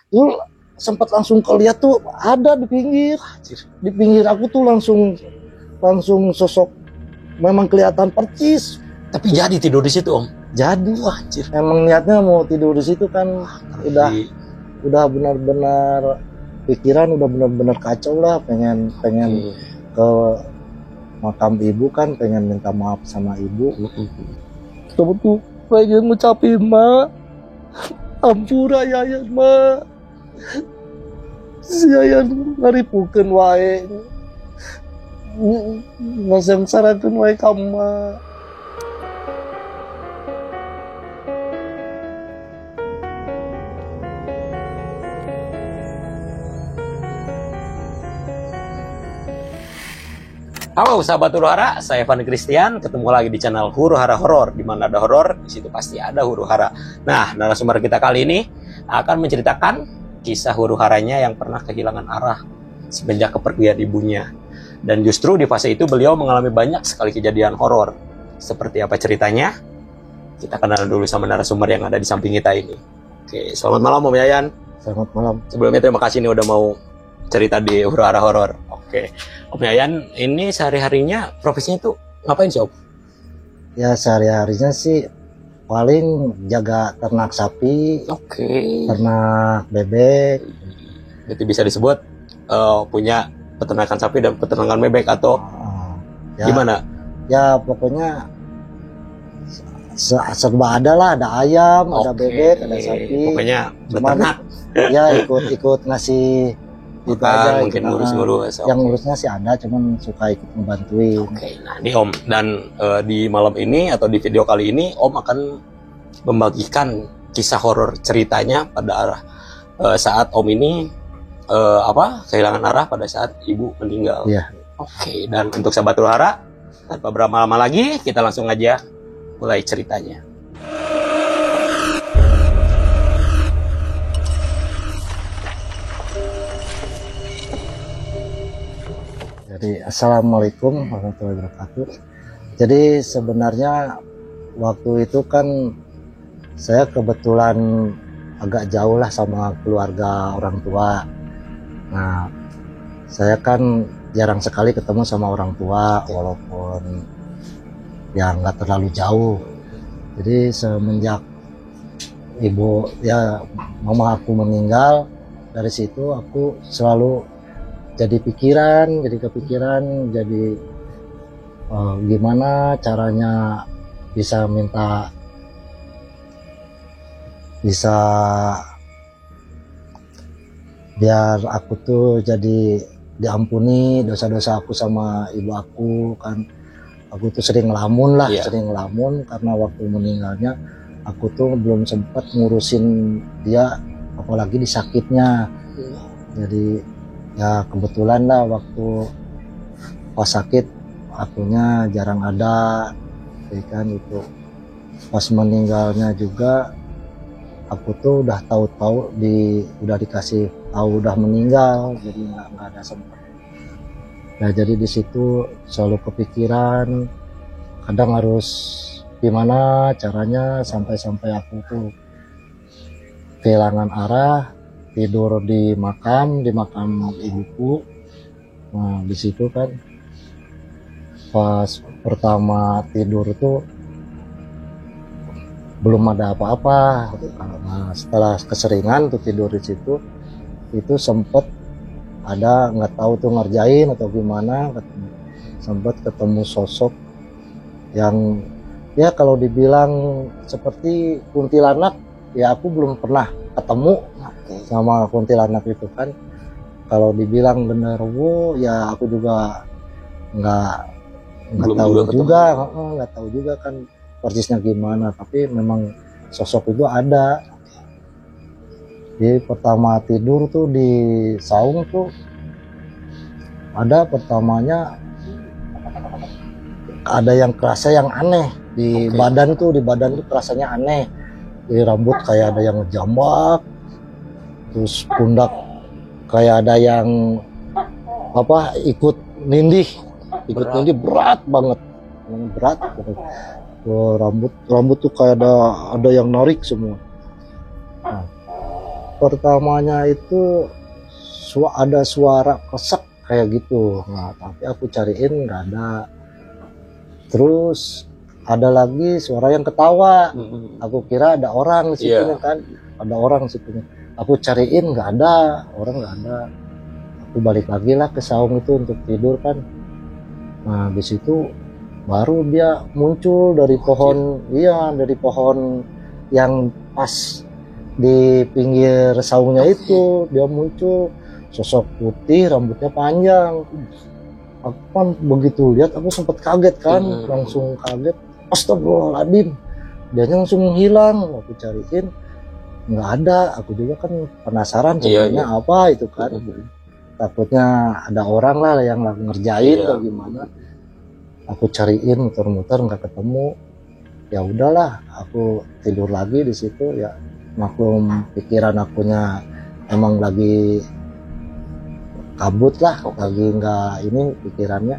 Tuh sempat langsung keliat tuh ada di pinggir aku tuh langsung sosok, memang kelihatan percis. Tapi jadi tidur di situ, Om? Jadi, wah anjir. Emang niatnya mau tidur di situ kan, udah benar-benar pikiran udah benar-benar kacau lah, pengen ke makam ibu kan, pengen minta maaf sama ibu. Kamu tuh pengen ngucapin ma, ampura Yayan ma, si Yayan ngaripukeun wae, ngasengsarakeun wae kamu ma. Halo sahabat Huru Hara, saya Fani Christian. Ketemu lagi di channel Huru Hara Horor. Di mana ada horor, di situ pasti ada huru hara. Nah, narasumber kita kali ini akan menceritakan kisah huru haranya yang pernah kehilangan arah semenjak kepergian ibunya. Dan justru di fase itu beliau mengalami banyak sekali kejadian horor. Seperti apa ceritanya? Kita kenalan dulu sama narasumber yang ada di samping kita ini. Oke, selamat malam Om Yayan. Selamat malam. Sebelumnya terima kasih nih udah mau cerita di Huru Hara Horor. Oke, Om Yayan ini sehari-harinya profesinya itu ngapain sih Om? Ya sehari-harinya sih paling jaga ternak sapi, ternak bebek. Berarti bisa disebut punya peternakan sapi dan peternakan bebek atau ya, gimana? Ya pokoknya serba ada lah, ada ayam, ada bebek, ada sapi. Pokoknya beternak. Ya ikut ngasih. Itu aja, mungkin ngurus-ngurus. Yang ngurusnya sih ada, cuman suka ikut membantuin. Nah ini Om, dan di malam ini atau di video kali ini Om akan membagikan kisah horor ceritanya pada arah saat Om ini kehilangan arah pada saat ibu meninggal. Iya. Dan untuk sahabat Huru Hara, tanpa berlama-lama lagi kita langsung aja mulai ceritanya. Jadi assalamualaikum warahmatullahi wabarakatuh. Jadi sebenarnya waktu itu kan saya kebetulan agak jauh lah sama keluarga orang tua. Nah saya kan jarang sekali ketemu sama orang tua walaupun ya nggak terlalu jauh. Jadi semenjak ibu ya mama aku meninggal, dari situ aku selalu jadi kepikiran, gimana caranya bisa biar aku tuh jadi diampuni dosa-dosa aku sama ibu aku kan. Aku tuh sering ngelamun karena waktu meninggalnya aku tuh belum sempat ngurusin dia, apalagi di sakitnya. Jadi ya kebetulan lah waktu pas sakit akunya jarang ada, kan itu. Pas meninggalnya juga aku tuh udah tahu udah dikasih tahu udah meninggal, jadi nggak ada sempat. Nah jadi di situ selalu kepikiran, kadang harus gimana caranya sampai aku tuh kehilangan arah, tidur di makam ibuku. Nah di situ kan pas pertama tidur tuh belum ada apa-apa. Nah, setelah keseringan tuh tidur di situ, itu sempet ada nggak tahu tuh ngerjain atau gimana, sempet ketemu sosok yang ya kalau dibilang seperti kuntilanak, ya aku belum pernah ketemu sama kuntilanak itu kan. Kalau dibilang bener ya aku juga nggak tahu juga kan persisnya gimana, tapi memang sosok itu ada. Jadi pertama tidur tuh di saung tuh ada pertamanya ada yang kerasa yang aneh di badan tuh kerasanya aneh. Di rambut kayak ada yang ngejambak, terus pundak kayak ada yang ikut nindih berat banget. Tuh, rambut tuh kayak ada yang narik semua. Nah, pertamanya itu ada suara kesek kayak gitu. Nah, tapi aku cariin nggak ada. Terus ada lagi suara yang ketawa. Aku kira ada orang di situ kan, ada orang di situ. Aku cariin nggak ada, orang nggak ada. Aku balik lagi lah ke saung itu untuk tidur kan. Nah di situ baru dia muncul dari pohon, iya dari pohon yang pas di pinggir saungnya itu dia muncul, sosok putih, rambutnya panjang. Aku kan begitu lihat aku sempat kaget kan, langsung kaget. Astagfirullahaladzim, dianya langsung menghilang. Aku cariin nggak ada, aku juga kan penasaran sebenarnya apa itu kan. Takutnya ada orang lah yang lagi ngerjain atau gimana. Aku cariin muter-muter nggak ketemu. Ya udahlah, aku tidur lagi di situ ya. Maklum pikiran akunya emang lagi kabut lah, lagi nggak ini pikirannya.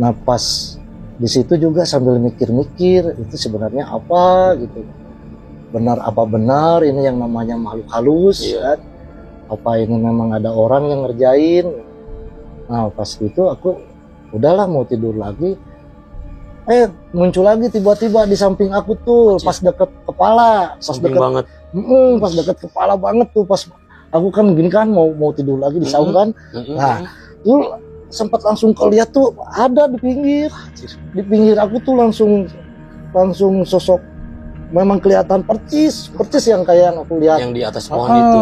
Nah pas di situ juga sambil mikir-mikir itu sebenarnya apa gitu. Benar apa benar ini yang namanya makhluk halus kan? Apa ini memang ada orang yang ngerjain? Nah pas itu aku udahlah mau tidur lagi. Muncul lagi tiba-tiba di samping aku tuh, pas deket kepala, pas deket banget. Pas deket kepala banget tuh, pas aku kan gini kan mau tidur lagi di saung kan. Nah tuh sempat langsung keliat tuh ada di pinggir aku tuh langsung sosok, memang kelihatan percis yang kayak yang aku lihat yang di atas pohon itu.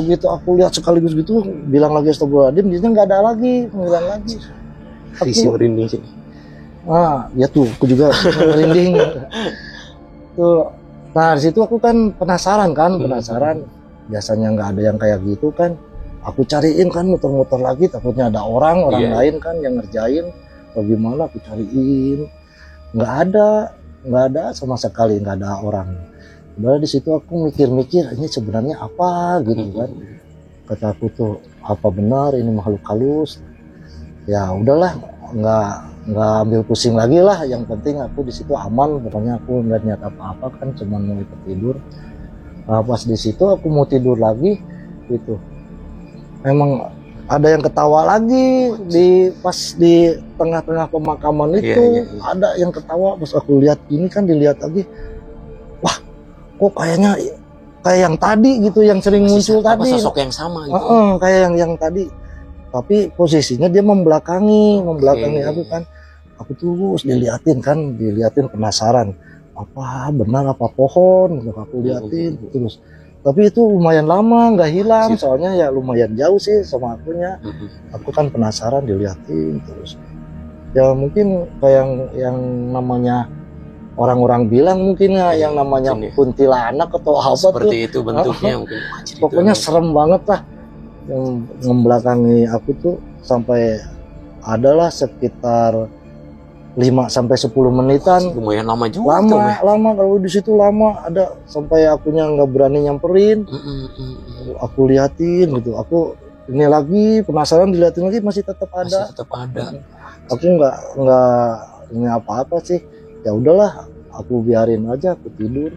Begitu aku lihat sekaligus gitu bilang lagi astagfirullahaladzim, dia nggak ada lagi, ngilang lagi. Aku merinding sih. Ya tuh aku juga merinding tuh. Nah di situ aku kan penasaran biasanya nggak ada yang kayak gitu kan. Aku cariin kan, muter-muter lagi, takutnya ada orang lain kan yang ngerjain atau gimana. Aku cariin nggak ada sama sekali, nggak ada orang. Udah di situ aku mikir-mikir ini sebenarnya apa gitu kan. Kata aku tuh apa benar ini makhluk halus? Ya udahlah, nggak ambil pusing lagi lah. Yang penting aku di situ aman. Pokoknya aku nggak niat apa-apa kan, cuma mau ikut tidur. Nah, pas di situ aku mau tidur lagi gitu, memang ada yang ketawa lagi pas di tengah-tengah pemakaman itu. Ada yang ketawa. Pas aku lihat ini kan, dilihat lagi, wah kok kayaknya kayak yang tadi gitu, yang sering muncul tadi. Sosok yang sama gitu. Kayak yang tadi. Tapi posisinya dia membelakangi aku kan. Aku terus diliatin penasaran. Apa benar apa pohon? Aku liatin terus. Tapi itu lumayan lama nggak hilang, soalnya ya lumayan jauh sih sama akunya. Aku kan penasaran diliatin terus. Ya mungkin kayak yang namanya orang-orang bilang mungkin ya yang namanya kuntilanak atau apa seperti tuh. Itu bentuknya mungkin. Pokoknya serem banget lah. Yang membelakangi aku tuh sampai adalah sekitar 5-10 menitan. Lumayan lama juga. Lama kalau di situ lama, ada sampai akunya nggak berani nyamperin. Aku liatin gitu. Aku ini lagi penasaran, diliatin lagi masih tetap ada. Aku nggak ini apa-apa sih. Ya udahlah, aku biarin aja, aku tidur.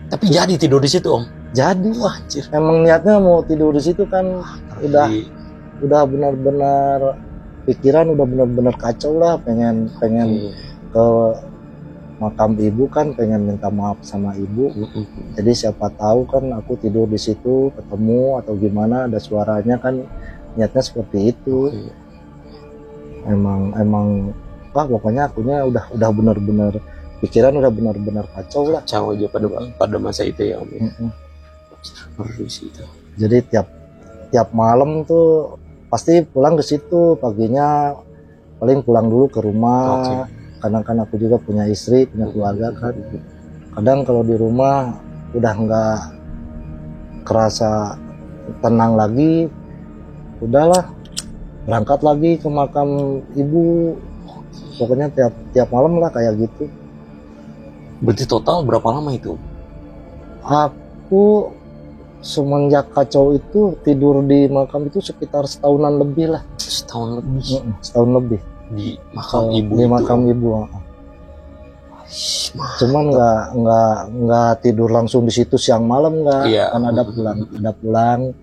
Tapi jadi tidur di situ, Om? Jadi, wah anjir. Emang niatnya mau tidur di situ kan. Udah benar-benar pikiran udah benar-benar kacau lah, pengen ke makam ibu kan, pengen minta maaf sama ibu. Jadi siapa tahu kan aku tidur di situ ketemu atau gimana, ada suaranya kan, niatnya seperti itu. Emang pokoknya akunya udah benar-benar pikiran udah benar-benar kacau lah. Kacau aja pada masa itu ya, Om. Jadi tiap malam tuh pasti pulang ke situ, paginya paling pulang dulu ke rumah. Kadang kan aku juga punya istri, punya keluarga kan. Kadang kalau di rumah udah nggak kerasa tenang lagi, udahlah berangkat lagi ke makam ibu. Pokoknya tiap malam lah kayak gitu. Berarti total berapa lama itu? Aku semenjak kacau itu tidur di makam itu sekitar setahunan lebih lah. Setahun lebih di makam ibu. Di makam ibu. Cuman nggak tidur langsung di situ siang malam nggak, kan ada pulang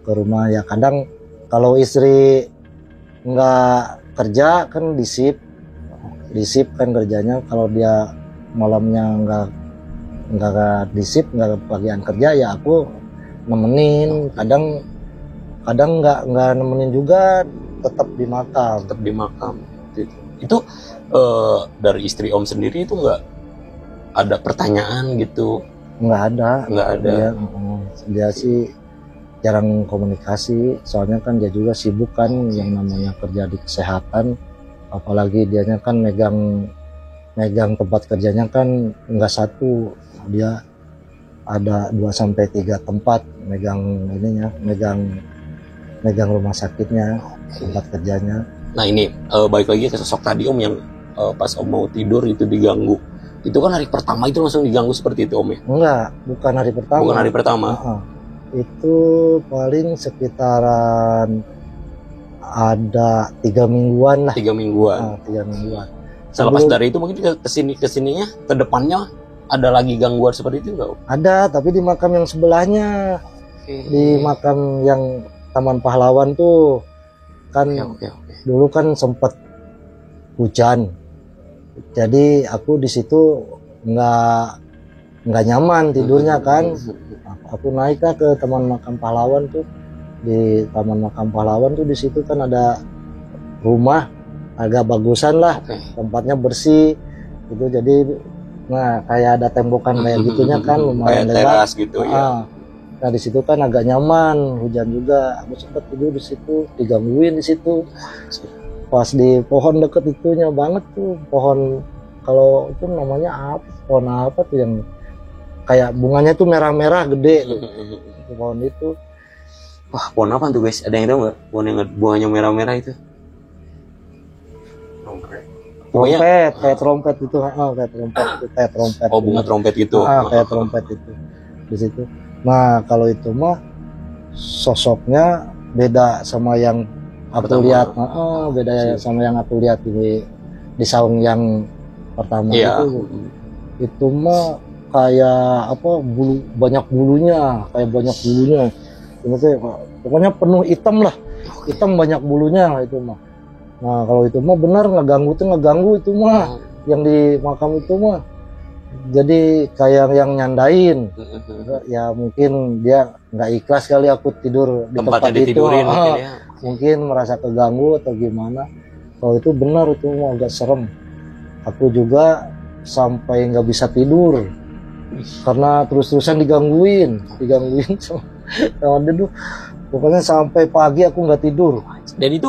ke rumah ya. Kadang kalau istri nggak kerja kan di shift kan kerjanya. Kalau dia malamnya nggak di shift, nggak bagian kerja, ya aku nemenin. Kadang nggak nemenin juga, tetap di makam. Itu dari istri Om sendiri itu nggak ada pertanyaan gitu? Nggak ada. Dia sih jarang komunikasi, soalnya kan dia juga sibuk kan, yang namanya kerja di kesehatan, apalagi dianya kan megang tempat kerjanya kan nggak satu, dia ada 2-3 tempat megang rumah sakitnya, tempat kerjanya. Nah ini balik lagi ke sosok tadi Om yang pas Om mau tidur itu diganggu. Itu kan hari pertama itu langsung diganggu seperti itu Om ya? Enggak, bukan hari pertama. Itu paling sekitaran ada 3 mingguan lah. 3 mingguan. 3 mingguan. Selepas dari itu mungkin kesininya, ke depannya ada lagi gangguan seperti itu nggak? Ada, tapi di makam yang sebelahnya. Di makam yang Taman Pahlawan tuh kan. Dulu kan sempat hujan. Jadi aku di situ nggak nyaman tidurnya kan. Aku naik ke Taman Makam Pahlawan tuh. Di Taman Makam Pahlawan tuh di situ kan ada rumah agak bagusan lah, tempatnya bersih gitu. Jadi kayak ada tembokan kayak gitunya kan, lumayan lebar gitu ya. Nah di situ kan agak nyaman, hujan juga. Aku sempat tidur di situ, digangguin di situ. Pas di pohon deket itunya banget tuh, pohon, kalau itu namanya apa? Pohon apa tuh yang kayak bunganya tuh merah-merah gede tuh. Pohon itu. Wah, pohon apa tuh guys? Ada yang tahu nggak? Pohon yang bunganya merah-merah itu? Trompet, kayak trompet itu, kayak trompet. Oh, bunga trompet gitu. Kayak trompet itu di situ. Nah, kalau itu mah sosoknya beda sama yang aku lihat. Beda sama yang aku lihat di saung yang pertama itu. Itu mah kayak apa, banyak bulunya. Pokoknya penuh hitam lah. Hitam banyak bulunya itu mah. Nah, kalau itu mah benar ngeganggu itu mah. Yang di makam itu mah. Jadi kayak yang nyandain. Ya mungkin dia nggak ikhlas kali aku tidur di tempat itu. Mungkin merasa keganggu atau gimana. Kalau itu benar, itu mah agak serem. Aku juga sampai nggak bisa tidur karena terus-terusan digangguin sama dia. Pokoknya sampai pagi aku nggak tidur. Dan itu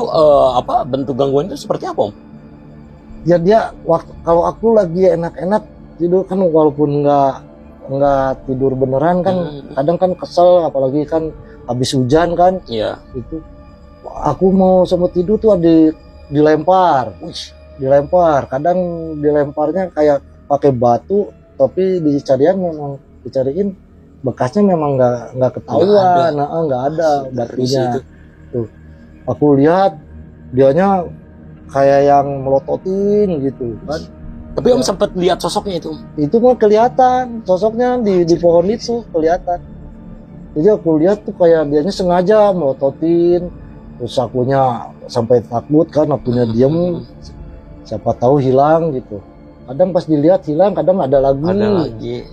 bentuk gangguan itu seperti apa Om? Ya dia kalau aku lagi enak-enak tidur kan, walaupun nggak tidur beneran kan, kadang kan kesel, apalagi kan habis hujan kan. Itu aku mau sempat tidur tuh dilempar. Kadang dilemparnya kayak pakai batu, tapi dicariin bekasnya memang nggak ketahuan. Nggak ada batunya tuh. Aku lihat dianya kayak yang melototin gitu kan. Tapi Om sempat lihat sosoknya itu? Itu mah kelihatan sosoknya di pohon itu kelihatan. Jadi aku lihat tuh kayak dianya sengaja melototin, terus akunya sampai takut kan, akunya diem, siapa tahu hilang gitu. Kadang pas dilihat hilang, kadang ada lagi.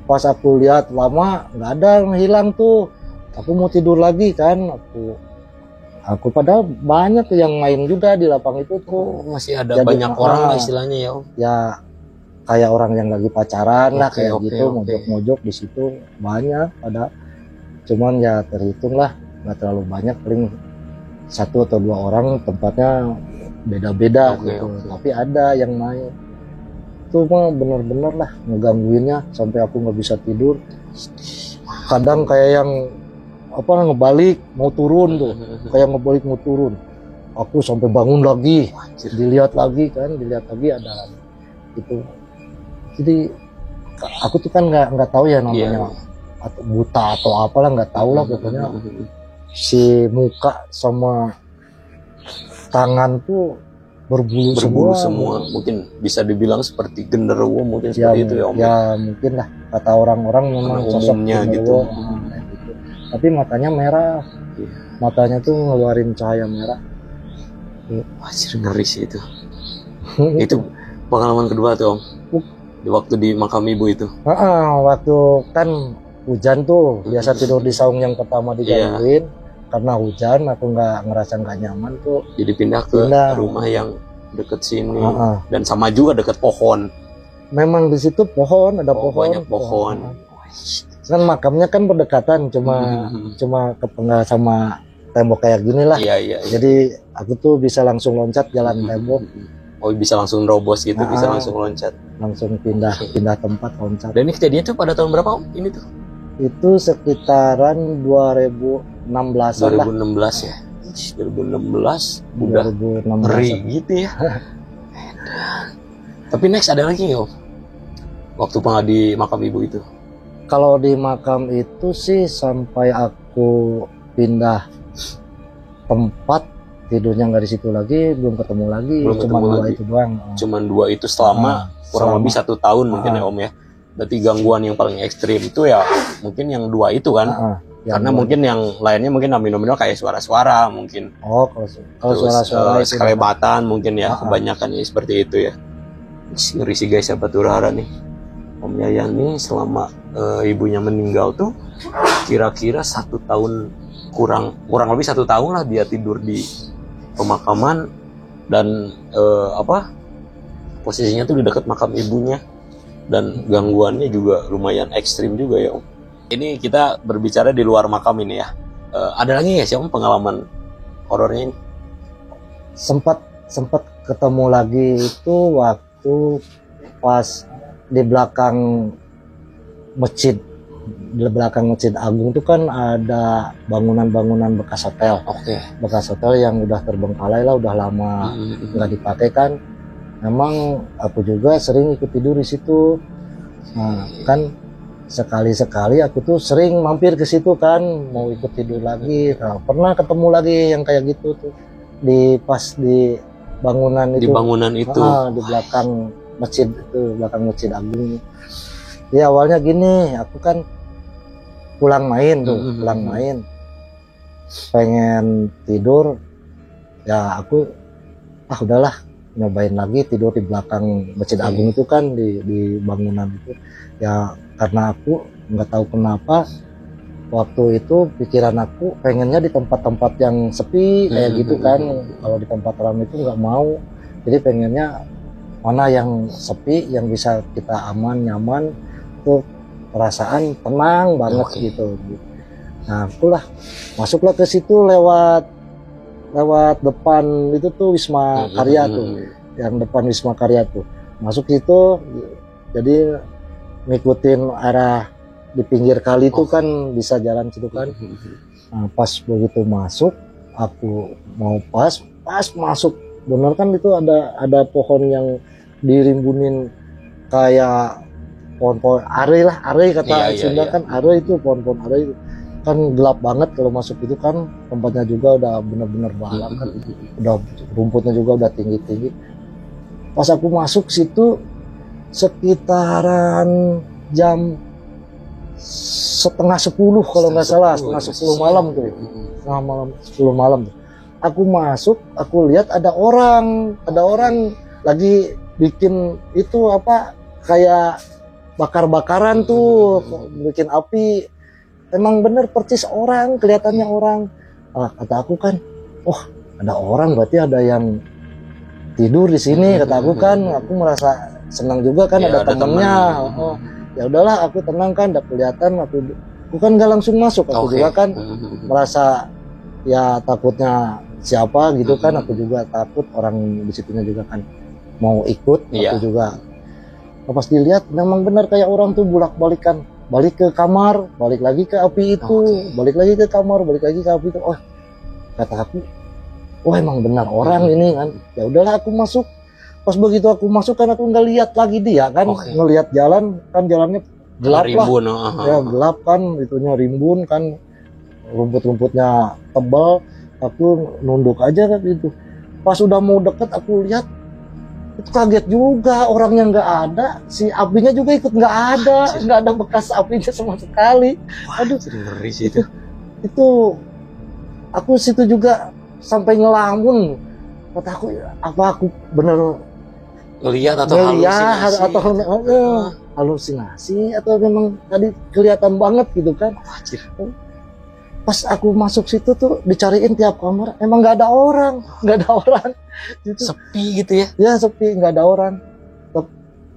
Pas aku lihat lama nggak ada yang hilang tuh. Aku mau tidur lagi kan, aku padahal banyak tuh yang main juga di lapang itu tuh. Masih ada banyak orang lah istilahnya ya Om. Ya kayak orang yang lagi pacaran lah kayak gitu, mojok-mojok di situ banyak ada. Cuman ya terhitung lah, nggak terlalu banyak, paling 1 atau 2 orang, tempatnya beda-beda gitu. Tapi ada yang main. Itu mah bener-bener lah ngegangguinnya sampai aku nggak bisa tidur. Kadang kayak yang ngebalik mau turun tuh, kayak ngebalik mau turun. Aku sampai bangun lagi, dilihat lagi ada itu. Jadi aku tuh kan nggak tahu ya namanya atau buta atau apalah, nggak tahu lah pokoknya. Si muka sama tangan tuh berbulu semua. Mungkin bisa dibilang seperti genderuwo, mungkin ya, seperti itu ya Om. Ya mungkin lah, kata orang-orang memang sosok umumnya gitu. Gitu. Tapi matanya merah, matanya tuh ngeluarin cahaya merah. Wah, ngeri sih itu. Itu pengalaman kedua tuh Om, di waktu di makam ibu itu. Waktu kan hujan tuh, biasa tidur di saung yang pertama digangguin. Karena hujan aku ngerasa nggak nyaman tuh, jadi pindah ke rumah yang deket sini. Dan sama juga deket pohon. Memang di situ pohon, ada pohon, banyak pohon. Kan makamnya kan berdekatan, cuma kepenggal sama tembok kayak gini lah. Iya. Jadi aku tuh bisa langsung loncat jalan tembok. Oh, bisa langsung robos gitu, bisa langsung loncat. Langsung pindah tempat loncat. Dan ini kejadiannya tuh pada tahun berapa Om? Ini tuh? Itu sekitaran 2016 lah. 2016 ya. 2016 udah ngeri gitu ya. Tapi next ada lagi nggak Om? Waktu di makam ibu itu? Kalau di makam itu sih sampai aku pindah tempat tidurnya nggak di situ lagi, belum ketemu lagi. Cuma dua itu doang. Cuman dua itu selama kurang lebih 1 tahun mungkin ya Om ya. Berarti gangguan yang paling ekstrim itu ya mungkin yang dua itu kan. Karena mungkin yang lainnya mungkin nominal kayak suara-suara mungkin. Kalau suara-suara kelebatan mungkin ya, kebanyakan ya seperti itu ya. Ngeri sih guys, sahabat Huru-Hara nih. Om Yayan nih selama ibunya meninggal tuh kira-kira 1 tahun, kurang lebih 1 tahun lah dia tidur di pemakaman. Dan posisinya tuh di dekat makam ibunya. Dan gangguannya juga lumayan ekstrim juga ya Om. Ini kita berbicara di luar makam ini ya. Ada lagi nggak sih Om pengalaman horornya ini? Sempat ketemu lagi itu waktu pas di belakang masjid Agung itu kan ada bangunan bekas hotel. Bekas hotel yang udah terbengkalai lah, udah lama nggak dipakai kan. Memang aku juga sering ikut tidur di situ. Nah, kan sekali-sekali aku tuh sering mampir ke situ kan, mau ikut tidur lagi. Nah, pernah ketemu lagi yang kayak gitu tuh pas di bangunan itu. Di bangunan itu. Di belakang masjid itu, belakang Masjid Agung. Ya awalnya gini, aku kan pulang main, pengen tidur. Ya aku udahlah, nyobain lagi tidur di belakang Masjid Agung itu kan, di bangunan itu. Ya karena aku nggak tahu kenapa waktu itu pikiran aku pengennya di tempat-tempat yang sepi kayak gitu kan. Kalau di tempat ramai itu nggak mau. Jadi pengennya mana yang sepi, yang bisa kita aman, nyaman, tuh perasaan tenang banget gitu. Nah akulah masuklah ke situ lewat depan itu tuh Wisma Karya tuh, yang depan Wisma Karya tuh. Masuk situ, jadi ngikutin arah di pinggir kali itu kan bisa jalan situ kan. Nah, pas begitu masuk, aku mau pas masuk, bener kan itu ada pohon yang dirimbunin kayak pohon-pohon are kata Sunda kan, are itu pohon-pohon are itu. Kan gelap banget kalau masuk itu kan, tempatnya juga udah bener-bener malam kan, udah rumputnya juga udah tinggi-tinggi. Pas aku masuk situ sekitaran jam 9:30 kalau nggak salah, 10 malam tuh, 10 malam tuh. Aku masuk, aku lihat ada orang lagi bikin itu kayak bakar-bakaran tuh, bikin api. Emang bener percis orang, kelihatannya orang. Kata aku kan, ada orang, berarti ada yang tidur di sini, kata aku kan. Aku merasa senang juga kan, ada temennya. Ya udahlah, aku tenang kan, udah kelihatan. Aku kan nggak langsung masuk, aku juga kan merasa ya takutnya siapa gitu kan. Aku juga takut, orang di situnya juga kan mau ikut. Aku juga pas dilihat memang benar kayak orang tuh bolak-balikan, balik ke kamar, balik lagi ke api itu, balik lagi ke kamar, balik lagi ke api itu. Kata aku, emang benar orang ini kan. Ya udahlah, aku masuk. Pas begitu aku masuk kan, aku nggak lihat lagi dia kan, ngelihat jalan kan, jalannya gelap rimbun, lah, ya gelap kan, itunya rimbun kan, rumput-rumputnya tebal. Aku nunduk aja kan itu. Pas udah mau deket aku lihat, itu kaget juga, orangnya nggak ada, si apinya juga ikut nggak ada bekas apinya sama sekali. Wah, Aduh, ngeri sih itu. Itu aku situ juga sampai ngelamun. Kata aku, apa aku bener Ngelihat atau ngeliat halusinasi? atau halusinasi atau memang tadi kelihatan banget gitu kan. Wajir. Pas aku masuk situ tuh dicariin tiap kamar, emang nggak ada orang. Itu Sepi gitu ya? ya sepi, nggak ada orang.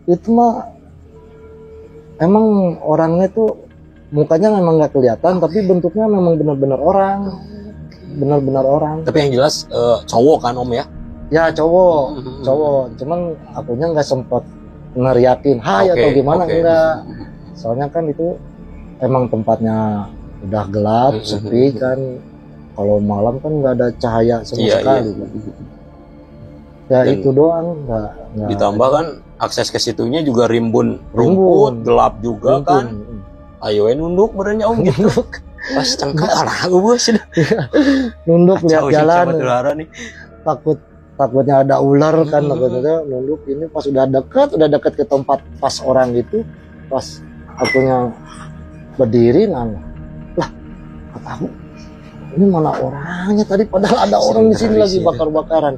Itu mah emang orangnya tuh mukanya memang nggak kelihatan, tapi bentuknya memang benar-benar orang. Benar-benar orang. Tapi yang jelas cowok kan Om ya? Ya cowok. Cuman akunya nggak sempet ngeriakin hai atau gimana, enggak. Soalnya kan itu emang tempatnya udah gelap, sepi kan. Kalau malam kan nggak ada cahaya sama sekali. Kan. Ya dan itu doang, nggak. Ditambah kan akses ke situnya juga rimbun rumput, gelap juga kan. Ayo nunduk berenya Om gitu. Pas cengkak aku bos. Nunduk lihat jalan. Nih. Takutnya ada ular kan, takutnya nunduk. Ini pas udah dekat ke tempat pas orang itu, pas akunya berdiri nanya, lah kata aku, ini mana orangnya tadi, padahal ada orang di sini lagi bakar-bakaran.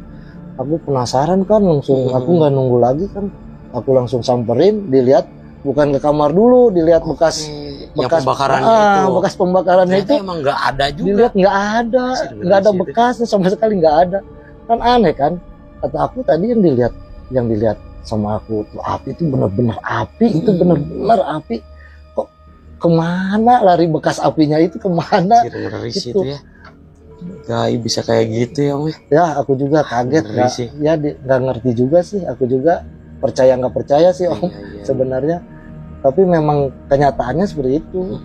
Aku penasaran kan, langsung aku nggak nunggu lagi kan, aku langsung samperin, dilihat bukan ke kamar dulu, dilihat bekas pembakarannya itu. Bekas pembakarannya itu emang nggak ada juga. Dilihat nggak ada bekasnya sama sekali, nggak ada. Kan aneh kan, kata aku tadi yang dilihat sama aku tuh api itu benar-benar api, itu benar-benar api. Kok kemana lari bekas apinya itu kemana? Gitu ya. Gaib bisa kayak gitu ya Om. Ya aku juga kaget nggak ngerti juga sih, aku juga percaya nggak percaya sih Om sebenarnya. Tapi memang kenyataannya seperti itu.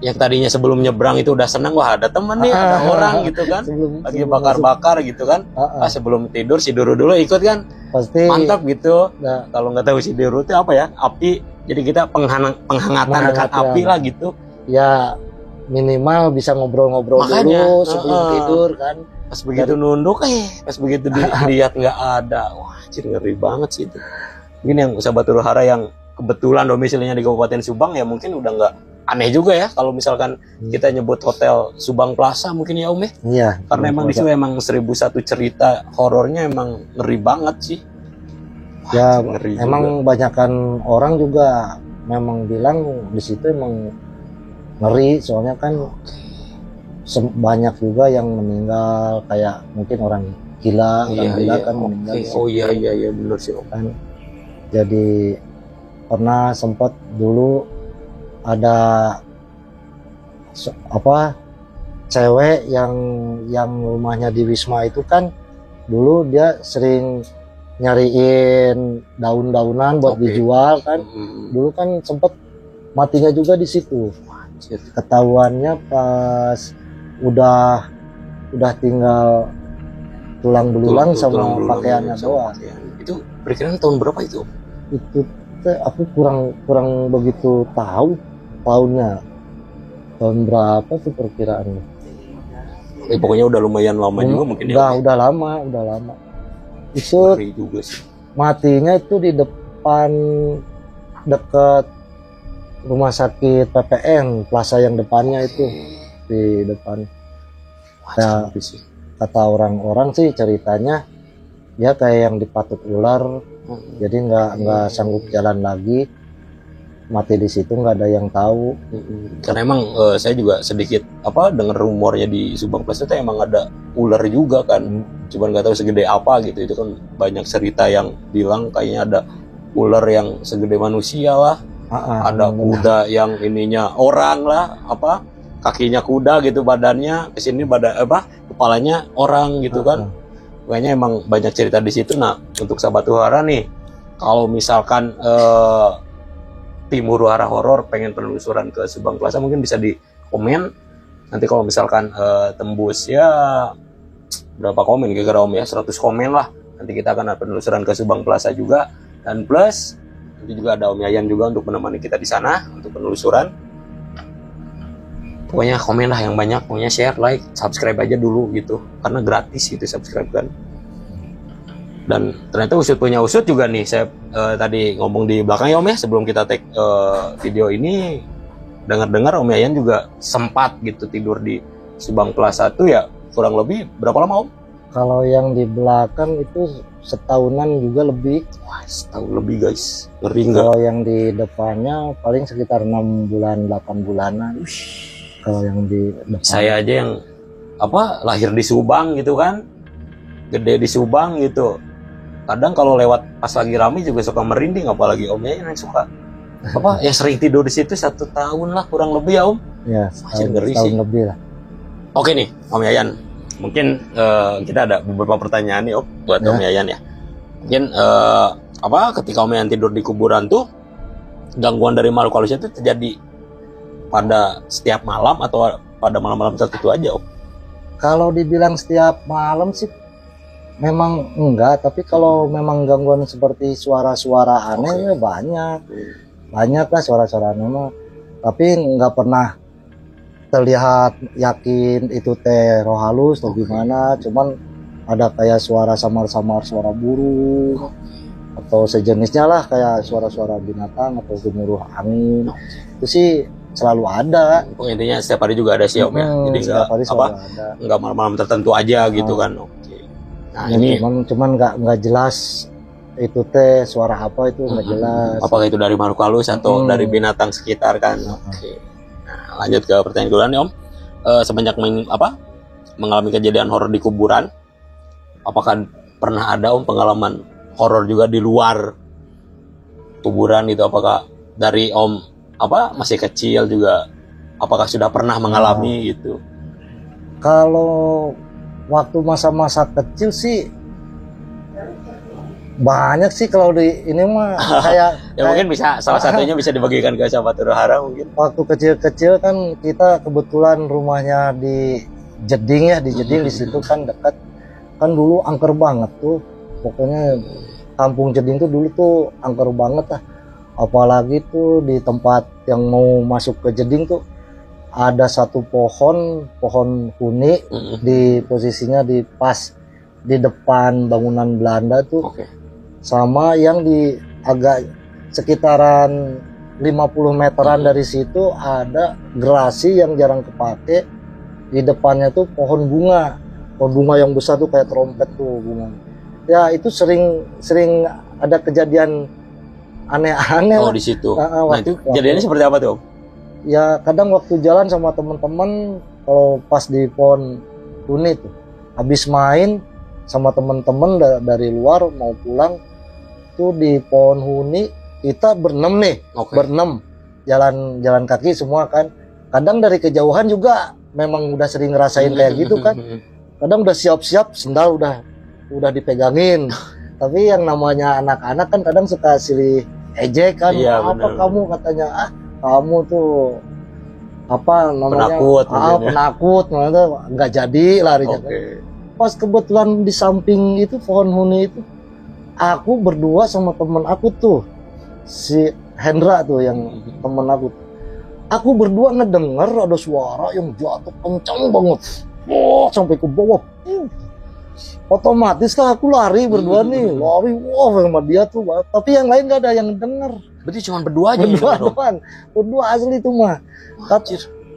Yang tadinya sebelum nyebrang itu udah senang, wah ada temen nih, ada orang gitu kan, lagi bakar-bakar gitu kan. Pas sebelum tidur si Duru dulu ikut kan, pasti mantap gitu. Kalau nggak tahu si Duru itu apa ya, api, jadi kita penghangatan dekat api lah gitu. Ya minimal bisa ngobrol-ngobrol dulu sebelum tidur kan. Pas begitu nunduk, pas begitu dilihat nggak ada, wah ngeri banget sih itu. Mungkin yang sahabat Huru Hara yang kebetulan domisilinya di Kabupaten Subang ya mungkin udah nggak aneh juga ya kalau misalkan kita nyebut Hotel Subang Plaza mungkin ya Om ya. Iya. Karena emang di situ emang 1001 cerita horornya emang ngeri banget sih. Wah, ya emang banyakan orang juga memang bilang di situ emang ngeri, soalnya kan banyak juga yang meninggal, kayak mungkin orang gila kan meninggal. Oh iya benar sih Om. Kan jadi pernah sempat dulu ada cewek yang rumahnya di Wisma itu kan, dulu dia sering nyariin daun-daunan buat dijual kan. Dulu kan sempat matinya juga di situ. Ketahuannya pas udah tinggal tulang belulang sama pakaiannya doang. Itu perkiraan tahun berapa itu? Itu aku kurang begitu tahu tahunnya, tahun berapa tuh perkiraannya. Pokoknya udah lumayan lama juga mungkin ya. Udah lama. Itu juga sih. Matinya itu di depan dekat rumah sakit PPN, plaza yang depannya itu di depan. Ya, kata orang-orang sih ceritanya dia kayak yang dipatuk ular. Jadi nggak sanggup jalan lagi, mati di situ, nggak ada yang tahu. Karena emang saya juga sedikit dengar rumornya di Subang Plaza itu emang ada ular juga kan, cuman nggak tahu segede apa gitu. Itu kan banyak cerita yang bilang kayaknya ada ular yang segede manusia lah, ada kuda yang ininya orang lah, kakinya kuda gitu, badannya kesini kepalanya orang gitu kan. Kayaknya emang banyak cerita di situ. Nah, untuk sahabat Huru Hara nih, kalau misalkan tim Huru Hara Horor pengen penelusuran ke Subang Plaza, mungkin bisa di komen. Nanti kalau misalkan tembus ya berapa komen kira-kira Om ya, 100 komen lah. Nanti kita akan ada penelusuran ke Subang Plaza juga. Dan plus nanti juga ada Om Yayan juga untuk menemani kita di sana untuk penelusuran. Pokoknya komen lah yang banyak, pokoknya share, like, subscribe aja dulu gitu, karena gratis gitu subscribe kan. Dan ternyata usut punya usut juga nih. Saya tadi ngomong di belakang ya Om ya, sebelum kita take video ini, dengar-dengar Om Yayan juga sempat gitu tidur di Subang Plaza 1 ya, kurang lebih berapa lama Om? Kalau yang di belakang itu setahunan juga lebih. Wah, setahun lebih guys, ngeri nggak? Kalau yang di depannya paling sekitar 6 bulan 8 bulanan. Kalau yang di depan. Saya aja yang lahir di Subang gitu kan, gede di Subang gitu. Kadang kalau lewat pas lagi rame juga suka merinding, apalagi Om Yayan yang suka yang sering tidur di situ 1 tahun lah kurang lebih ya Om. Ya, setahun lebih lah. Oke nih Om Yayan, mungkin kita ada beberapa pertanyaan nih Om buat Om Yayan ya. Mungkin ketika Om Yayan tidur di kuburan tuh, gangguan dari makhluk halus itu terjadi pada setiap malam atau pada malam-malam tertentu aja Om? Kalau dibilang setiap malam sih memang enggak, tapi kalau memang gangguan seperti suara-suara aneh banyak lah suara-suara aneh mah, tapi nggak pernah terlihat yakin itu teh roh halus atau gimana. Cuman ada kayak suara samar-samar, suara burung atau sejenisnya lah, kayak suara-suara binatang atau gemuruh angin, itu sih selalu ada. Intinya setiap hari juga ada sih Om ya, jadi nggak malam-malam tertentu aja gitu kan. Nah ini cuman nggak jelas itu teh suara apa, itu nggak jelas. Apakah itu dari makhluk halus atau dari binatang sekitar kan? Oke. Nah, lanjut ke pertanyaan kedua nih Om. Semenjak mengalami kejadian horor di kuburan, apakah pernah ada Om pengalaman horor juga di luar kuburan gitu? Apakah dari Om masih kecil juga, apakah sudah pernah mengalami gitu? Kalau waktu masa-masa kecil sih banyak sih. Kalau di ini mah mungkin bisa salah satunya bisa dibagikan ke sahabat Huru-Hara mungkin. Waktu kecil-kecil kan kita kebetulan rumahnya di Jeding ya, di Jeding di situ kan dekat. Kan dulu angker banget tuh. Pokoknya kampung Jeding tuh dulu tuh angker banget lah. Apalagi tuh di tempat yang mau masuk ke Jeding tuh ada satu pohon huni di posisinya di pas di depan bangunan Belanda tuh. Sama yang di agak sekitaran 50 meteran dari situ ada gerasi yang jarang kepake. Di depannya tuh pohon bunga yang besar tuh kayak trompet tuh bunga. Ya itu sering ada kejadian aneh-aneh di situ. Nah itu kejadiannya seperti apa tuh Om? Ya kadang waktu jalan sama teman-teman, kalau pas di pohon huni tuh habis main sama teman-teman dari luar mau pulang tuh di pohon huni, kita berenam nih, berenam jalan kaki semua kan. Kadang dari kejauhan juga memang udah sering ngerasain kayak gitu kan. Kadang udah siap-siap, sendal udah dipegangin. Tapi yang namanya anak-anak kan kadang suka silih ejek kan. Kamu katanya kamu tuh penakut, nggak jadi larinya. Pas kebetulan di samping itu pohon huni itu, aku berdua sama temen aku tuh, si Hendra tuh yang temen aku berdua ngedenger ada suara yang jatuh kencang banget, sampai ke bawah. Otomatis lah aku lari berdua nih, sama dia tuh, tapi yang lain gak ada yang denger. Berarti cuma berdua aja? Berdua asli tuh mah.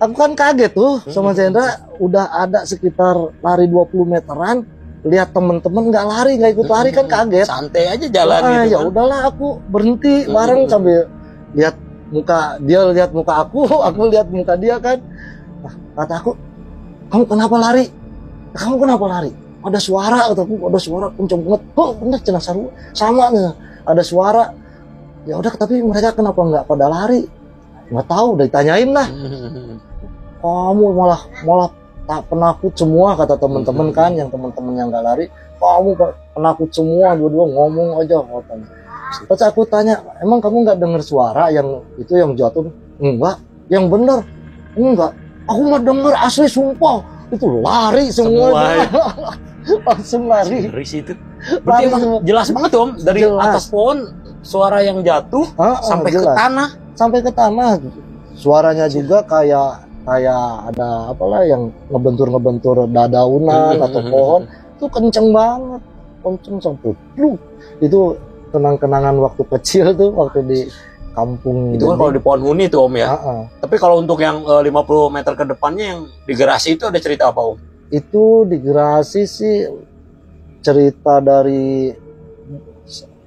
Aku kan kaget tuh sama Hendra, udah ada sekitar lari 20 meteran, lihat temen-temen nggak lari, nggak ikut lari kan kaget. Santai aja jalan gitu. Ya udahlah aku berhenti bareng sambil lihat muka dia, lihat muka aku lihat muka dia kan. Kata aku, kamu kenapa lari? Ada suara, kataku, ada suara kenceng banget. Bener cenah sama nih. Ada suara. Ya udah, tapi mereka kenapa nggak pada lari? Nggak tahu, udah ditanyain lah. Kamu malah tak penakut semua, kata teman-teman kan, yang teman-teman yang nggak lari. Kamu penakut semua, dua-dua ngomong aja katanya. Terus aku tanya, emang kamu nggak dengar suara yang itu yang jatuh? Enggak. Yang bener? Enggak. Aku nggak denger, asli sumpah. Itu lari semuanya. Langsung lari. Dari situ. Berarti emang jelas banget Om, dari atas pohon suara yang jatuh sampai jelas. Ke tanah. Sampai ke tanah. Suaranya juga kayak ada apalah yang ngebentur dadaunan atau pohon. Itu kenceng banget. kenceng sampai pluk. Itu kenang-kenangan waktu kecil tuh, waktu di kampung. Itu kan kalau di Pohon Huni tuh Om ya. Tapi kalau untuk yang 50 meter ke depannya yang di Gerasi itu ada cerita apa Om? Itu di Gerasi sih cerita dari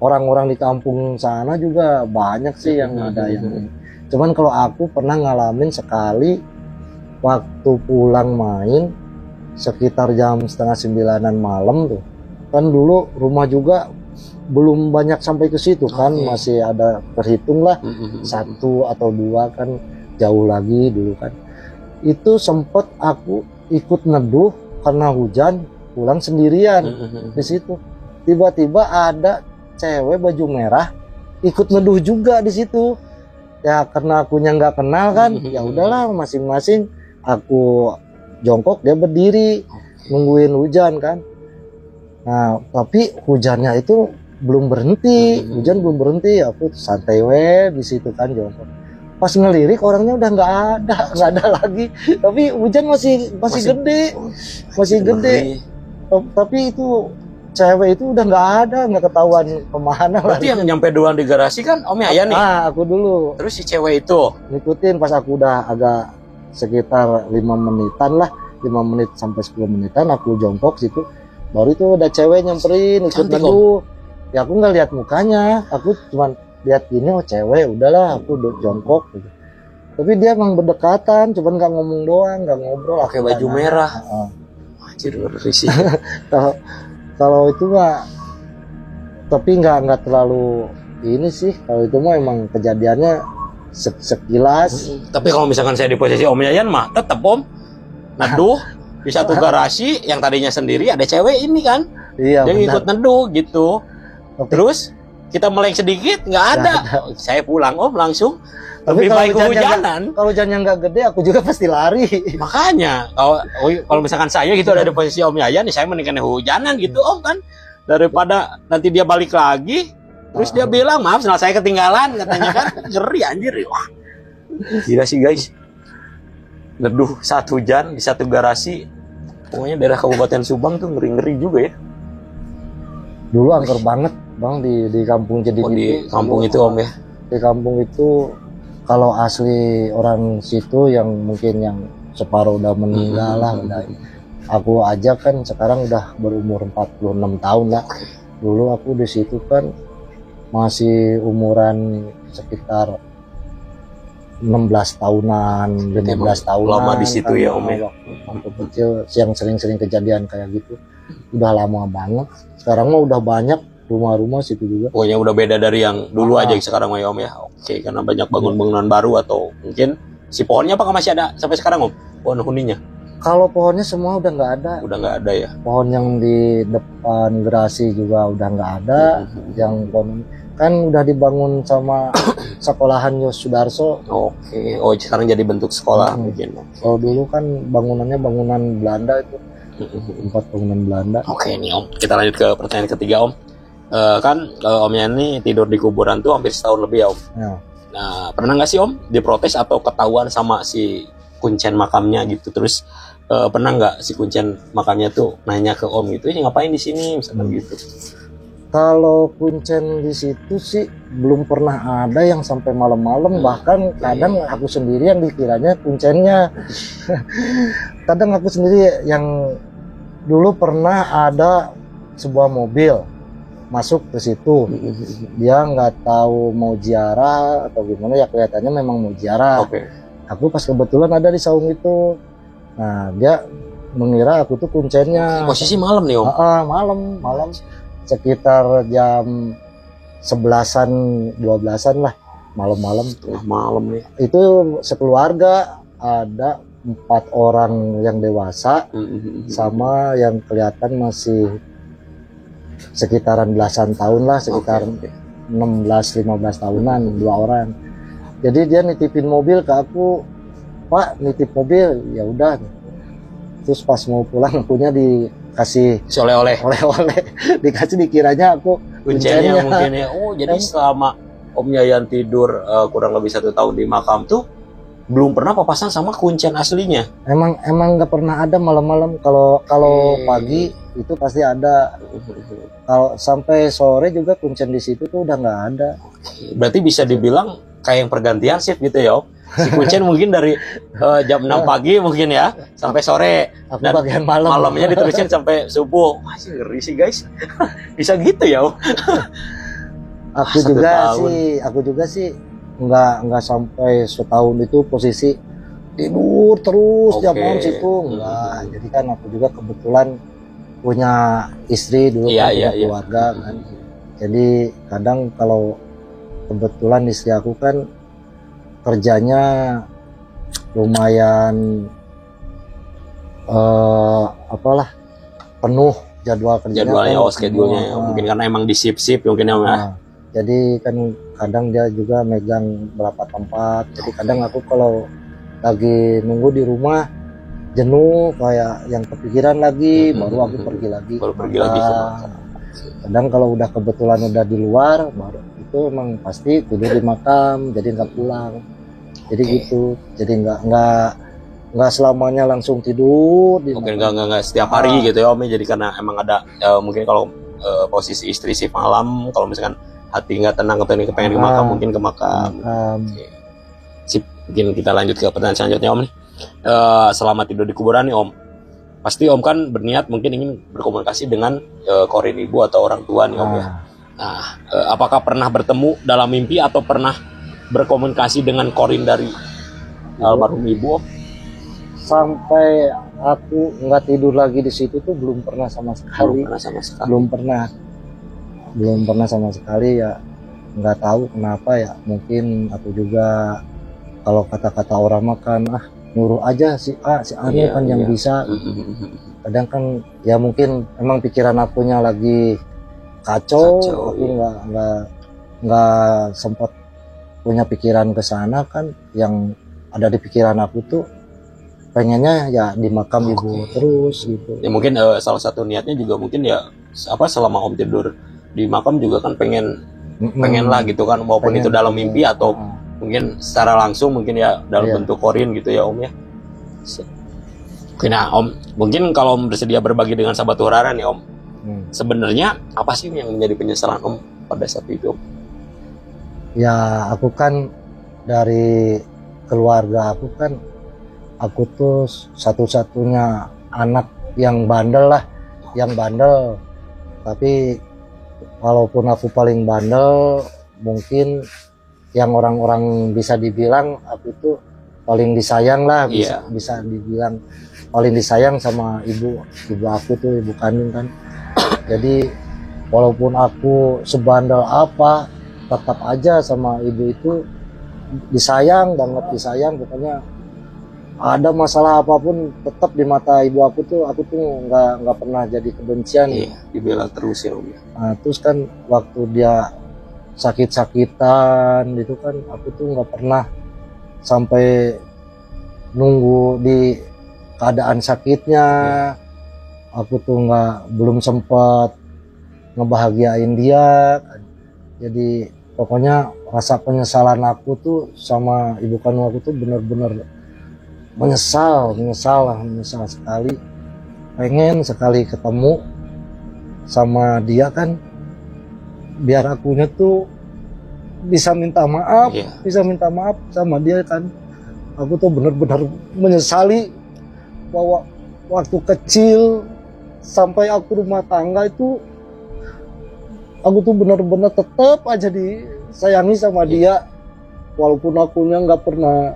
orang-orang di kampung sana juga banyak sih yang ada yang. Cuman kalau aku pernah ngalamin sekali waktu pulang main sekitar jam setengah 9-an malam tuh. Kan dulu rumah juga belum banyak sampai ke situ kan, masih ada terhitung lah 1 atau 2 kan, jauh lagi dulu kan. Itu sempet aku ikut neduh karena hujan, pulang sendirian di situ. Tiba-tiba ada cewek baju merah ikut neduh juga di situ. Ya karena akunya nggak kenal kan, ya udahlah masing-masing. Aku jongkok, dia berdiri nungguin hujan kan. Nah tapi hujannya itu belum berhenti, hujan belum berhenti. Aku santai di situ kan jongkok. Pas ngelirik orangnya udah nggak ada lagi. Tapi hujan masih gede. Tapi itu cewek itu udah nggak ketahuan kemana. Berarti yang nyampe duluan di Garasi kan Om Yayan nih? Aku dulu. Terus si cewek itu ngikutin pas aku udah agak sekitar 5 menitan lah, 5 menit sampai 10 menitan aku jongkok situ. Baru itu ada cewek nyamperin ikut neduh. Ya aku nggak lihat mukanya, aku cuman lihat gini, oh cewek, udahlah aku jongkok gitu. Tapi dia emang berdekatan, cuman nggak ngomong doang, nggak ngobrol. Pakai baju merah. Anjir, risih. Kalau itu mah, tapi nggak terlalu ini sih. Kalau itu mah emang kejadiannya sekilas. Tapi kalau misalkan saya di posisi Om Yayan mah, tetap Om neduh di satu Garasi yang tadinya sendiri ada cewek ini kan. Iya. Dia ikut neduh gitu. Terus kita meleng sedikit nggak ada. Saya pulang Om langsung. Lebih baik hujanan. Kalau hujannya nggak gede, aku juga pasti lari. Makanya kalau misalkan saya gitu ada di posisi Om Yayan, saya mendingan hujanan gitu Om kan, daripada nanti dia balik lagi terus dia bilang maaf setelah saya ketinggalan katanya kan. Ngeri anjir. Wah gila sih guys, neduh saat hujan di satu Garasi. Pokoknya daerah Kabupaten Subang tuh ngeri-ngeri juga ya. Dulu angker banget Bang di kampung jadi di kampung itu Om ya. Di kampung itu kalau asli orang situ yang mungkin yang separuh udah meninggal lah, aku aja kan sekarang udah berumur 46 tahun lah. Dulu aku di situ kan masih umuran sekitar 16 tahunan, 15 tahunan. Lama di situ kan, ya Om ya. Waktu kecil yang sering-sering kejadian kayak gitu. Udah lama banget. Sekarang mah udah banyak rumah-rumah situ juga. Pokoknya udah beda dari yang dulu aja sekarang ya Om ya. Oke, karena banyak bangunan baru atau mungkin si pohonnya apakah masih ada sampai sekarang Om? Pohon huninya? Kalau pohonnya semua udah nggak ada. Udah nggak ada ya. Pohon yang di depan Gerasi juga udah nggak ada. Yang pohon kan udah dibangun sama sekolahan Yos Sudarso. Oke. Oh sekarang jadi bentuk sekolah mungkin. Kalau dulu kan bangunannya bangunan Belanda itu. Tempat bangunan Belanda. Oke nih Om, kita lanjut ke pertanyaan ketiga Om. Kan Omnya ini tidur di kuburan tuh hampir setahun lebih ya Om. Ya. Nah pernah nggak sih Om diprotes atau ketahuan sama si kuncen makamnya gitu? Terus pernah nggak si kuncen makamnya tuh nanya ke Om gitu, ini ngapain di sini misalkan gitu? Kalau kuncen di situ sih belum pernah ada yang sampai malam-malam. Bahkan kadang aku sendiri yang dikiranya kuncennya. Kadang aku sendiri yang dulu pernah ada sebuah mobil masuk ke situ. Dia nggak tahu mau ziarah atau gimana ya, kelihatannya memang mau ziarah. Aku pas kebetulan ada di saung itu. Nah dia mengira aku tuh kuncennya. Posisi malam nih Om? Malam sekitar jam 11-an 12-an lah, malam-malam. Malam nih. Itu sekeluarga ada 4 orang yang dewasa sama yang kelihatan masih sekitaran belasan tahun lah, sekitar 16-15 tahunan, 2 orang. Jadi dia nitipin mobil ke aku, Pak nitip mobil, ya udah. Terus pas mau pulang akunya dikasih oleh-oleh, dikasih, dikiranya aku kuncennya mungkin ya. Oh jadi selama Om Yayan tidur kurang lebih 1 tahun di makam tuh belum pernah papasan sama kuncen aslinya. Emang nggak pernah ada malam-malam. Kalau pagi itu pasti ada. Kalau sampai sore juga kuncen di situ tuh udah nggak ada. Berarti bisa dibilang kayak yang pergantian shift gitu ya Om. Si kuncen mungkin dari jam 6 pagi mungkin ya sampai sore, Aku dan bagian malam. malamnya diterusin sampai subuh. Masih ngeri sih guys. Bisa gitu ya Om. Aku Satu juga tahun. sih nggak sampai setahun itu posisi tidur terus Oke. jam malam situ enggak. Jadi kan aku juga kebetulan punya istri dulu, Iya, kan, iya, punya iya. keluarga kan. Jadi kadang kalau kebetulan istri aku kan kerjanya lumayan apalah penuh jadwal kerjanya. Jadwalnya, kan, schedule-nya ya. Mungkin karena emang di shift mungkin ya Om ya. Jadi kan kadang dia juga megang berapa tempat. Jadi kadang aku kalau lagi nunggu di rumah jenuh kayak yang kepikiran lagi, baru aku pergi lagi. Baru pergi lagi ke makam. Kadang kalau udah kebetulan udah di luar, baru itu emang pasti tidur di makam, jadi nggak pulang. Jadi gitu. Jadi nggak selamanya langsung tidur di Mungkin makam. nggak setiap hari gitu ya Om ya. Jadi karena emang ada mungkin kalau posisi istri shift malam, kalau misalkan hati nggak tenang kepengen ke makam, mungkin ke makam. Oke. Sip, mungkin kita lanjut ke pertanyaan selanjutnya Om nih. Selama tidur di kuburan nih Om, pasti Om kan berniat mungkin ingin berkomunikasi dengan korin ibu atau orang tua nih Om ya. Nah, apakah pernah bertemu dalam mimpi atau pernah berkomunikasi dengan korin dari almarhum ibu Om? Sampai aku nggak tidur lagi di situ tuh belum pernah sama sekali. Belum pernah sama sekali. Belum pernah sama sekali ya. Nggak tahu kenapa ya. Mungkin aku juga kalau kata-kata orang makan nyuruh aja si A si A kan yang bisa. Kadang kan ya mungkin emang pikiran akunya lagi kacau. Aku nggak sempat punya pikiran ke sana kan. Yang ada di pikiran aku tuh pengennya ya di makam ibu terus gitu. Ya mungkin salah satu niatnya juga mungkin ya selama Om tidur di makam juga kan pengen lah gitu kan, maupun itu dalam mimpi atau mungkin secara langsung mungkin ya dalam bentuk korin gitu ya Om ya. Oke, nah Om, mungkin kalau Om bersedia berbagi dengan sahabat Huru-Hara nih Om, sebenarnya apa sih yang menjadi penyesalan Om pada saat itu Om? Ya aku kan dari keluarga aku tuh satu-satunya anak yang bandel. Tapi walaupun aku paling bandel, mungkin yang orang-orang bisa dibilang aku tuh paling disayang lah, bisa dibilang paling disayang sama ibu aku tuh, ibu kandung kan. Jadi walaupun aku sebandel apa, tetap aja sama ibu itu disayang banget, pokoknya ada masalah apapun tetap di mata ibu aku tuh nggak pernah jadi kebencian. Dibela terus ya Om. Nah, terus kan waktu dia sakit-sakitan itu kan aku tuh nggak pernah sampai nunggu di keadaan sakitnya. Aku tuh belum sempat ngebahagiain dia. Jadi pokoknya rasa penyesalan aku tuh sama ibu kandung aku tuh bener-bener menyesal sekali. Pengen sekali ketemu sama dia kan, biar akunya tuh bisa minta maaf sama dia kan. Aku tuh bener-bener menyesali bahwa waktu kecil sampai aku rumah tangga itu aku tuh bener-bener tetap aja disayangi sama dia, walaupun akunya nggak pernah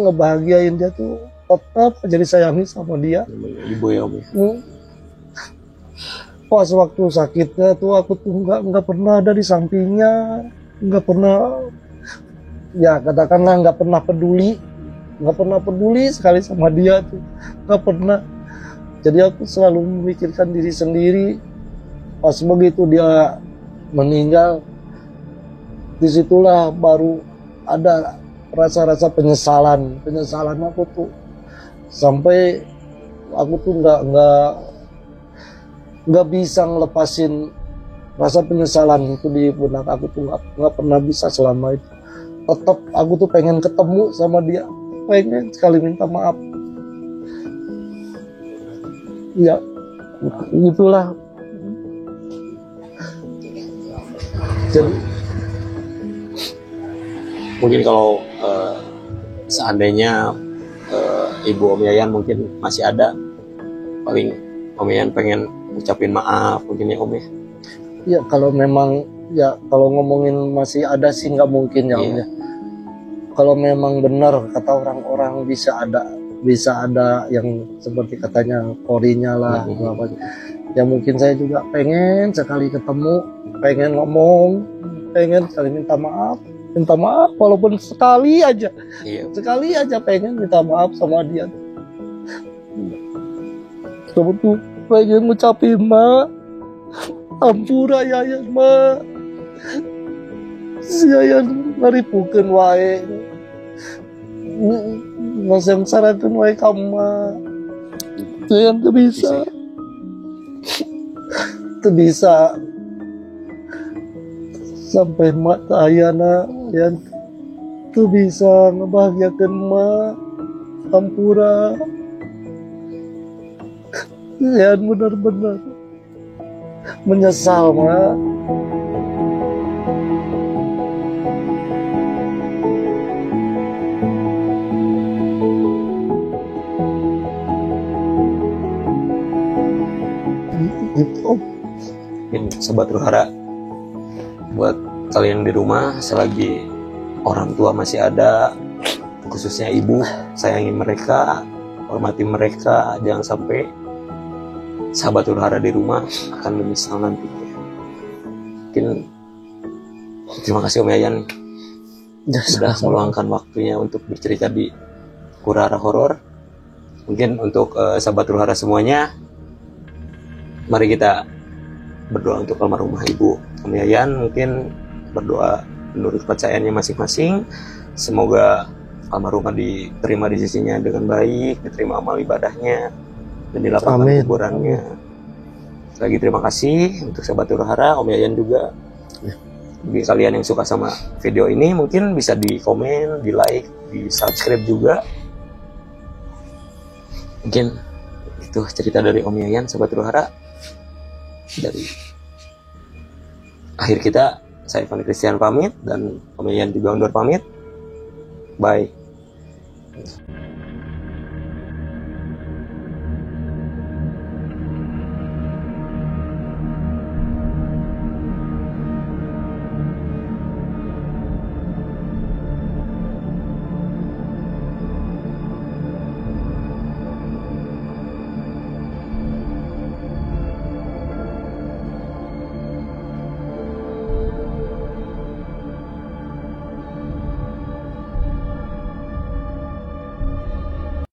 ngebahagiain dia tuh tetap aja disayangi sama dia. Ibu ya Om. Pas waktu sakitnya tuh aku tuh nggak pernah ada di sampingnya, nggak pernah, ya katakanlah nggak pernah peduli sekali sama dia tuh, nggak pernah. Jadi aku selalu memikirkan diri sendiri. Pas begitu dia meninggal, disitulah baru ada rasa-rasa penyesalan aku tuh, sampai aku tuh nggak bisa ngelepasin rasa penyesalan itu di benak aku tuh, nggak pernah bisa selama itu. Tetap aku tuh pengen ketemu sama dia, pengen sekali minta maaf. Ya itulah. Jadi mungkin kalau seandainya Ibu Om Yayan mungkin masih ada, paling Om Yayan pengen ucapin maaf mungkin ya Om ya. ya kalau memang ya kalau ngomongin masih ada sih nggak mungkin ya Om Iya. ya. Kalau memang benar kata orang-orang bisa ada yang seperti katanya korinya lah, apa. Ya mungkin saya juga pengen sekali ketemu, pengen ngomong, pengen sekali minta maaf walaupun sekali aja. Iya. Sekali aja pengen minta maaf sama dia. Kamu tuh pengen ngucapin mak, ampura Yayan mak. Si Yayan ngaripukeun wae. Ngasengsarakeun wae kamu mak. Yayan teu bisa. Teu bisa. Sampai mak ayana Yayan teu bisa ngebahagiakeun mak. Ampura. Yayan benar-benar menyesal mak. Itu Mungkin Sobat Huru-Hara, buat kalian di rumah, selagi orang tua masih ada, khususnya ibu, sayangi mereka, hormati mereka, jangan sampai sahabat Huru-Hara di rumah akan menyesal nanti. Mungkin terima kasih Om Yayan sudah meluangkan waktunya untuk bercerita di Huru-Hara Horor. Mungkin untuk sahabat Huru-Hara semuanya, mari kita berdoa untuk almarhumah Ibu Om Yayan. Mungkin berdoa menurut kepercayaannya masing-masing. Semoga almarhumah diterima di sisinya dengan baik, diterima amal ibadahnya, dan dilapangkan kuburannya. Lagi terima kasih untuk sahabat Huru-Hara, Om Yayan juga. Bagi kalian yang suka sama video ini, mungkin bisa di komen, di like, di subscribe juga. Mungkin itu cerita dari Om Yayan, sahabat Huru-Hara. Dari akhir kita, saya Fanny Christian pamit, dan Om Yayan juga undur pamit. Bye.